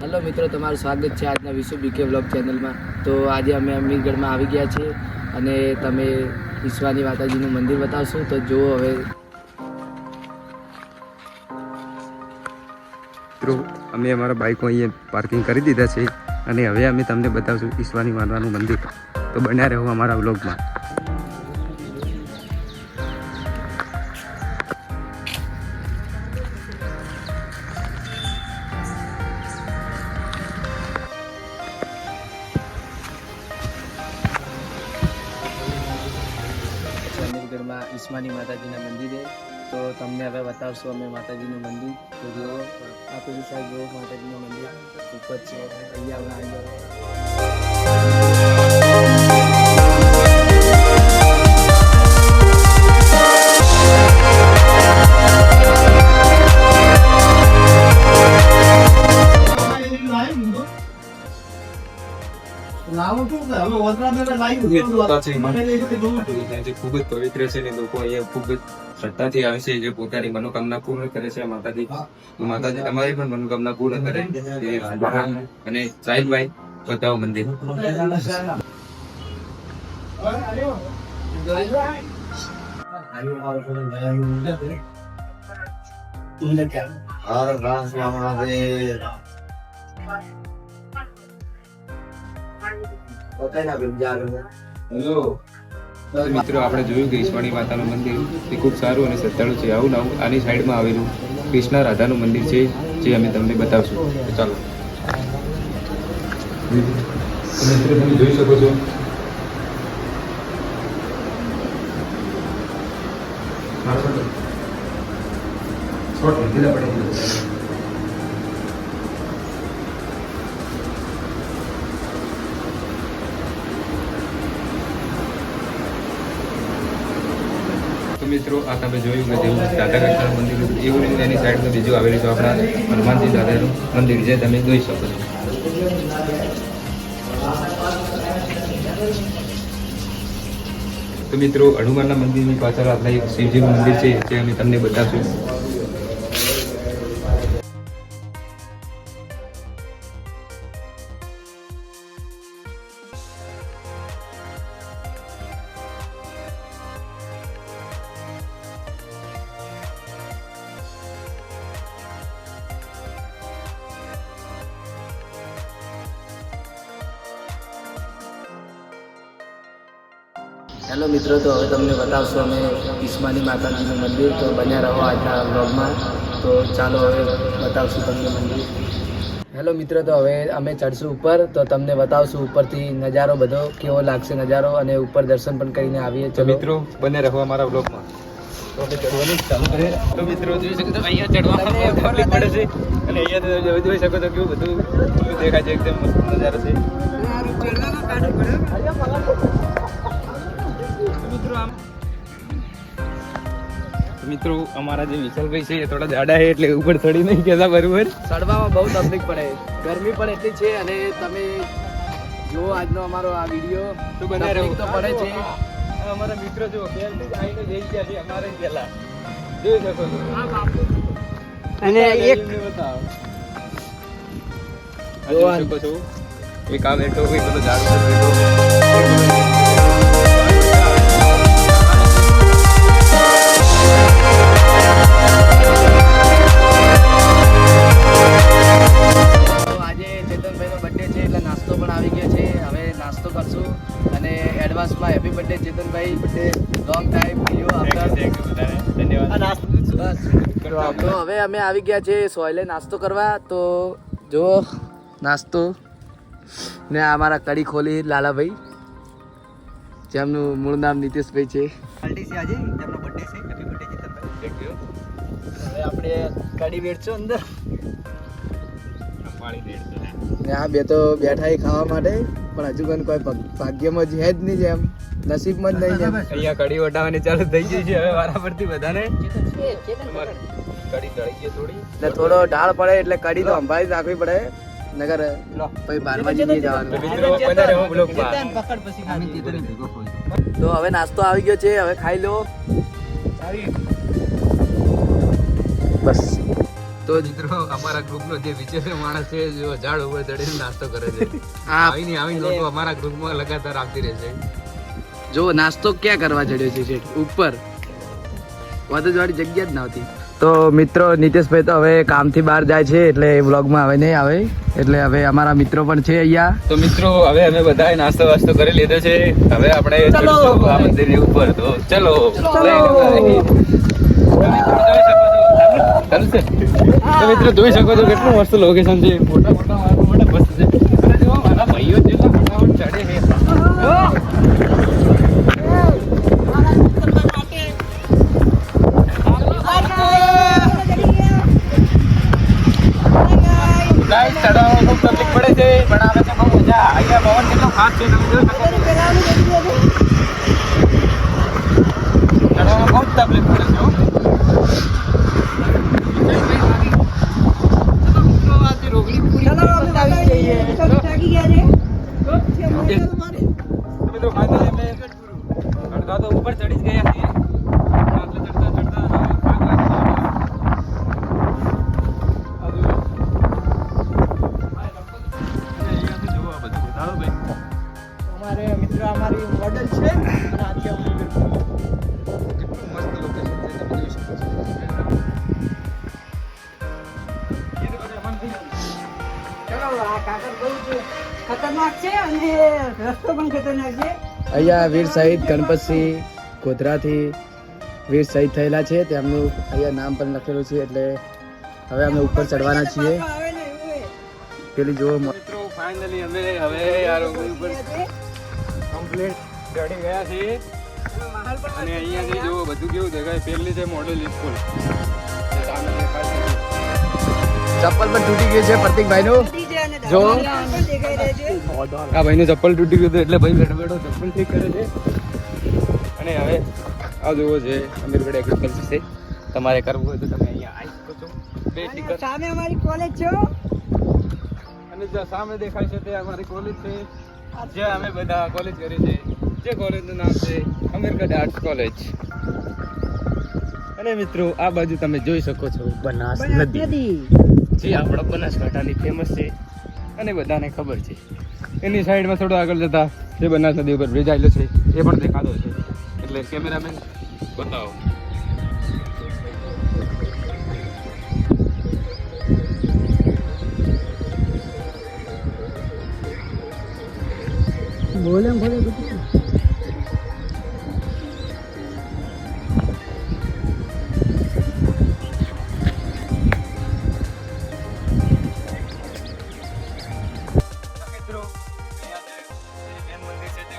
Hello મિત્રો, તમારું સ્વાગત છે આજના વિશ્વ બીકે વ્લોગ ચેનલમાં. તો આજે અમે અમીરગઢમાં આવી ગયા છીએ અને તમે ઈશ્વાની માતાજીનું મંદિર બતાવશો. તો જુઓ હવે મિત્રો, અમે અમારા બાઇકો અહીંયા પાર્કિંગ કરી દીધા છે અને હવે અમે તમને બતાવશું ઈશ્વાની માતાનું મંદિર. તો બન્યા રહો અમારા વ્લોગમાં. અમીરગઢમાં ઈશ્વાની માતાજીના મંદિરે તો તમને હવે બતાવશું અમે માતાજીનું મંદિર. તો જુઓ આ પેલી સાઈડ જુઓ માતાજીનું મંદિર ઉપર છે. અહીંયા આવી ખૂબ જ પવિત્ર છે ને લોકો અહીંયા ખૂબ જ શ્રદ્ધાથી આવે છે, જે પોતાની મનોકામના પૂર્ણ કરે છે. માતાજી તમારી પણ મનોકામના પૂર્ણ કરે. અને સાહિલભાઈ બતાવો મંદિર. મિત્રો, આપણે જોયું કે ઈશ્વરી માતાનું મંદિર એ ખૂબ સારું અને શ્રદ્ધાળુ છે. આવું નવું આની સાઈડમાં આવેલું કૃષ્ણ રાધાનું મંદિર છે, જે અમે તમને બતાવશું. તો ચાલો. મિત્રો, તમે જોઈ શકો છો મિત્રો, આ તમે જોયું કે જેવું દાદા કૃષ્ણ મંદિર એવું નહીં, એની સાઈડમાં બીજું આવેલું છે આપણા હનુમાનજી દાદાનું મંદિર, જે તમે જોઈ શકો છો. તો મિત્રો, હનુમાનના મંદિરની પાછળ આપણા એક શિવજીનું મંદિર છે, જે અમે તમને બતાવશું. હેલો મિત્રો, તો હવે તમને બતાવશું અમે ઈશ્વાની માતાજીનું મંદિર. તો બન્યા રહો આજના વ્લોગમાં. તો ચાલો હવે બતાવશું તમને મંદિર. હેલો મિત્રો, તો હવે અમે ચડશું ઉપર. તો તમને બતાવશું ઉપરથી નજારો બધો કેવો લાગશે નજારો, અને ઉપર દર્શન પણ કરીને આવીએ. તો મિત્રો, બને રહો અમારા વ્લોગમાં. તો આપણે ચડવાનું ચાલુ કરીએ. તો મિત્રો, જોઈ શકો છો અહીંયા ચડવામાં બહુ તકલીફ પડે છે, અને અહીંયા જોઈ શકો છો કેવું બધું દેખાય છે. એકદમ મસ્ત નજારો છે. મિત્રો, અમારા જે વિશાલભાઈ છે એ થોડા જાડા છે, એટલે ઉપર ચડી નહીં કહેતા. બરોબર, ચડવામાં બહુ તકલીફ પડે, ગરમી પણ એટલી છે. અને તમે જો આજનો અમારો આ વિડીયો તો બને રહો. તો પડે છે. અમારા મિત્રો જો પહેલથી જ આવીને જઈ ગયા છે અમારે પહેલા, જોઈ શકો છો. અને એક બતાવો, જોઈ શકો છો એક આ બેઠો, કોઈ પેલો ઝાડ ઉપર બેઠો. નાસ્તો પણ આવી ગયો છે. હવે નાસ્તો કરશું અને એડવાન્સમાં happy birthday Chetanbhai. Long time ધન્યવાદ. તો હવે અમે આવી ગયા છે સોયલે નાસ્તો કરવા. તો જો નાસ્તો ને અમારા કડી ખોલી લાલાભાઈ, જેમનું મૂળ નામ નીતિશભાઈ છે. આજે તેમનો બર્થડે છે. હેપી બર્થડે ચેતનભાઈ. હવે આપણે કડી વેચશું અંદર. ને આ બે તો બેઠા ખાવા માટે, પણ હજુ કોઈ ભાગ્યમાં જ છે જ નહીં, જેમ નસીબમાં જ નહીં. અહીંયા કડી વટાવાની ચાલુ થઈ ગઈ છે હવે વારા પરથી બધાને. કડી તળી ગઈ થોડી, એટલે થોડો ઢાળ પડે એટલે કડી તો સંભાળી રાખવી પડે, નગર પછી બારમાજી નહીં જવાનું. તો હવે નાસ્તો આવી ગયો છે, હવે ખાઈ લો. બસ. તો મિત્રો અમારા ગ્રુપનો જે વિચેત્ર માણસ છે જો ઝાડ ઉપર ચડીને નાસ્તો કરે છે આ આવીને લોકો અમારા ગ્રુપમાં લગાતાર આવતી રહેશે. જો નાસ્તો ક્યાં કરવા ચડ્યો છે શેઠ? ઉપર વાતો વાળી જગ્યા જ નહોતી. તો મિત્રો નીતેશભાઈ તો હવે કામથી બહાર જાય છે એટલે એ વ્લોગમાં હવે નહીં આવે, એટલે હવે અમારા મિત્રો પણ છે અહીંયા. તો મિત્રો હવે અમે બધાએ નાસ્તો વાસ્તો કરી લીધો છે. હવે આપણે ચડીશું આ મંદિરની ઉપર. તો ચલો તો મિત્રો જોઈ શકો છો કેટલું મસ્ત લોકેશન છે. મોટા મોટા બસ છે. અને જો મારા ભાઈઓ જેટલા ફટાફટ ચડે છે. ગાઈસ ચડવામાં ખૂબ તકલીફ પડે છે પણ આવે છે બહુ મજા. અહીંયા પવન કેટલો ખાસ છે તમે જોઈ શકો છો. ચડવામાં ખૂબ તકલીફ પડે છે. મિત્રો ફાઇનલી અમે અડધા તો ઉપર ચડી જ ગયા છીએ. ચડતા ચડતા થાક લાગતો હતો. અહીંયાથી જુઓ આ બધું બતાવો ભાઈ. અમારે મિત્ર અમારી મોડલ છે અને આજે અમે કેટલું મસ્ત લોકેશન છે તમે જોઈ શકો છો. ચલો આ કાકર બહુ જ ખતરનાક છે અને રસ્તો પણ ખતરનાક છે. અહીંયા વીર શહીદ ગણપતસિંહ ગોધરાથી વીર શહીદ થયેલા છે તેમનું અહીંયા નામ પણ લખેલું છે. એટલે હવે અમે ઉપર ચડવાના છીએ. આવે ને એવું પેલી જુઓ મિત્રો ફાઇનલી અમે હવે આ રોડ ઉપર કમ્પ્લીટ ચડી ગયા છીએ. અને અહીંયાથી જુઓ બધું કેવું દેખાય. પેલી છે મોડેલ સ્કૂલ સામે દેખાય છે. ચપ્પલ પણ તૂટી ગયું છે પ્રતિકભાઈનું. જો. દેખાઈ રહે છે. આ ભાઈનું ચપ્પલ તૂટી ગયું હતું એટલે ભાઈ બેઠો બેઠો ચપ્પલ ઠીક કરે છે. અને હવે આ જુઓ છે અમીરગઢ એગ્રીકલ્ચર છે. તમારે કરવું હોય તો તમે અહીંયા આવી શકો છો. બે ટિકર સામે અમારી કોલેજ છે. અને જે સામે દેખાય છે તે અમારી કોલેજ છે. જે અમે બધા કોલેજ કરી છે. જે કોલેજનું નામ છે અમીરગઢ આર્ટ્સ કોલેજ. અને મિત્રો આ બાજુ તમે જોઈ શકો છો બનાસ નદી, જે આપણા બનાસકાંઠાની ફેમસ છે અને બધાને ખબર છે. એની સાઈડમાં થોડું આગળ જતા જે બનાસ નદી ઉપર બ્રિજ આવેલો છે એ પણ દેખાતો છે. એટલે કેમેરામેન બતાવો. બોલે મિત્રો મેન મંદિર છે તે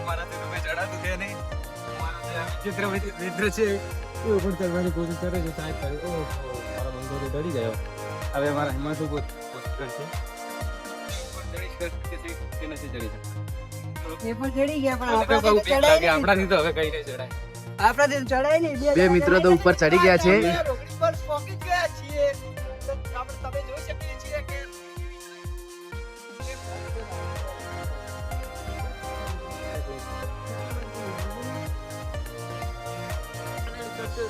મારાથી તો કઈ ચડાતું છે નહીં. મારો જે આ વિચિત્ર મિત્ર છે એ પણ ચડવાની કોશિશ કરે છે. સાહેબ કરે ઓહો મારો બંધો તો ડરી ગયો. હવે મારા હિંમત ઉપર કોશિશ કરશે. ચડી શકે કે નથી ચડી શકતા. એ પણ ચડી ગયા પણ મને તો બહુ બીક લાગે. આપણાથી તો હવે કઈ નહીં ચડાય. આપણાથી તો ચડાય નહીં. બે મિત્રો તો ઉપર ચડી ગયા છે. રોકડી પર પહોંચી ગયા છીએ. તો આપણે તમે જોઈ શકીએ છીએ કે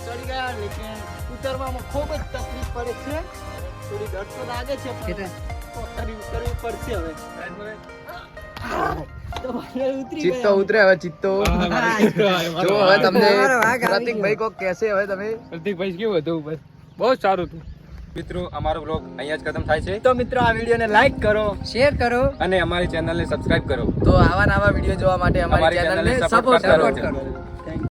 ચડી ગયા લેકિન ઉતરવામાં ખૂબ જ તકલીફ પડે છે. થોડી ડર તો લાગે છે પણ ઉતરવી પડશે હવે. તો ઉતરી ચિત્તો ગયા. ઉતરે હવે ચિત્તો. જો હવે તમને મારો વાઘ આવી પ્રતિકભાઈ કોક કહેશે હવે તમે. પ્રતિકભાઈ કેવું હતું બસ બહુ જ સારું હતું. મિત્રો અમારો બ્લોગ અહીંયા જ ખતમ થાય છે. તો મિત્રો આ વિડીયોને લાઈક કરો, શેર કરો. અને અમારી ચેનલને સબસ્ક્રાઇબ કરો. તો આવા નવા વિડીયો જોવા માટે અમારી ચેનલને સપોર્ટ કરો.